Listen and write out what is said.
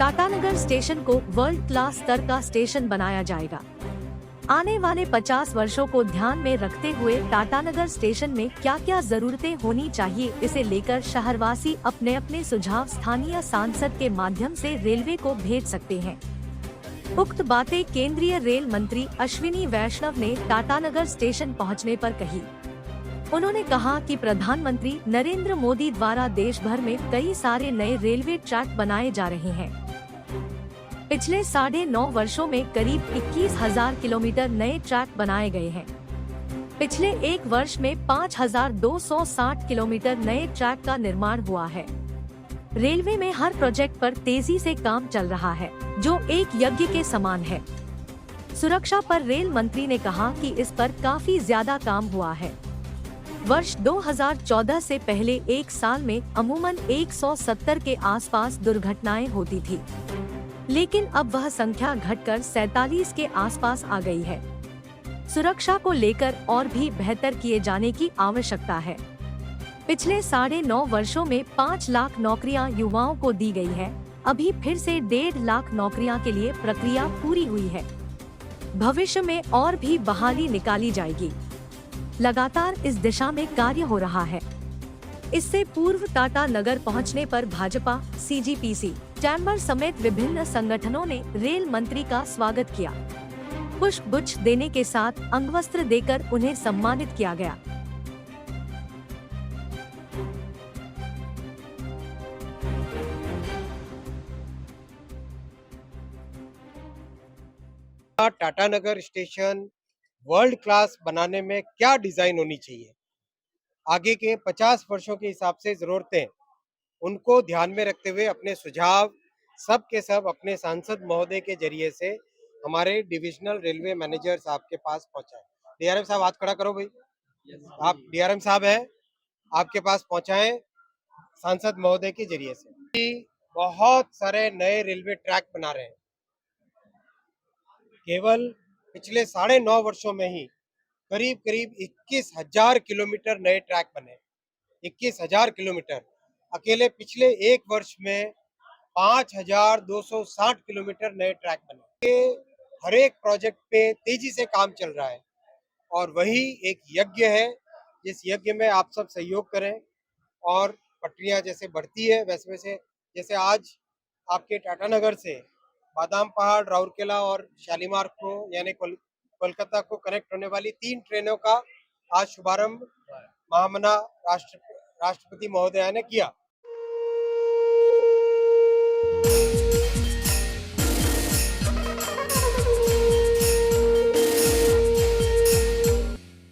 Tatanagar station को world class स्तर का स्टेशन बनाया जाएगा। आने वाले 50 वर्षों को ध्यान में रखते हुए टाटानगर स्टेशन में क्या क्या जरूरतें होनी चाहिए, इसे लेकर शहरवासी अपने अपने सुझाव स्थानीय सांसद के माध्यम से रेलवे को भेज सकते हैं। उक्त बातें केंद्रीय रेल मंत्री अश्विनी वैष्णव ने टाटानगर स्टेशन पहुंचने पर कही। उन्होंने कहा कि प्रधानमंत्री नरेंद्र मोदी द्वारा देश भर में कई सारे नए रेलवे ट्रैक बनाए जा रहे हैं। पिछले 9.5 वर्षों में करीब 21,000 किलोमीटर नए ट्रैक बनाए गए हैं। पिछले एक वर्ष में 5,260 किलोमीटर नए ट्रैक का निर्माण हुआ है। रेलवे में हर प्रोजेक्ट पर तेजी से काम चल रहा है, जो एक यज्ञ के समान है। सुरक्षा पर रेल मंत्री ने कहा कि इस पर काफी ज्यादा काम हुआ है। वर्ष 2014 से पहले एक साल में अमूमन 170 के आसपास दुर्घटनाएं होती थी, लेकिन अब वह संख्या घटकर 47 के आसपास आ गई है। सुरक्षा को लेकर और भी बेहतर किए जाने की आवश्यकता है। पिछले 9.5 वर्षों में 5 लाख नौकरियां युवाओं को दी गई है। अभी फिर से 1.5 लाख नौकरियां के लिए प्रक्रिया पूरी हुई है। भविष्य में और भी बहाली निकाली जाएगी। लगातार इस दिशा में कार्य हो रहा है। इससे पूर्व टाटा नगर पहुंचने पर भाजपा, सीजीपीसी, चैम्बर समेत विभिन्न संगठनों ने रेल मंत्री का स्वागत किया। पुष्प गुच्छ देने के साथ अंगवस्त्र देकर उन्हें सम्मानित किया गया। टाटानगर स्टेशन वर्ल्ड क्लास बनाने में क्या डिजाइन होनी चाहिए, आगे के 50 वर्षों के हिसाब से जरूरतें, उनको ध्यान में रखते हुए अपने सुझाव सब के सब अपने सांसद महोदय के जरिए से हमारे डिविजनल रेलवे मैनेजर साहब के पास पहुंचाए। डीआरएम साहब हाथ खड़ा करो भाई। आप डीआरएम साहब हैं, आपके पास पहुंचाए सांसद महोदय के जरिए से। बहुत सारे नए रेलवे ट्रैक बना रहे हैं। केवल पिछले 9.5 वर्षों में ही करीब करीब 21,000 किलोमीटर नए ट्रैक बने। 21,000 किलोमीटर अकेले पिछले एक वर्ष में 5,260 किलोमीटर नए ट्रैक बने। ये हर एक प्रोजेक्ट पे तेजी से काम चल रहा है और वही एक यज्ञ है, जिस यज्ञ में आप सब सहयोग करें और पटरियां जैसे बढ़ती है वैसे वैसे, जैसे आज आपके टाटानगर से बादाम पहाड़, राउरकेला और शालीमार को यानी कोलकाता को कनेक्ट होने वाली 3 ट्रेनों का आज शुभारंभ महामना राष्ट्रपति महोदया ने किया।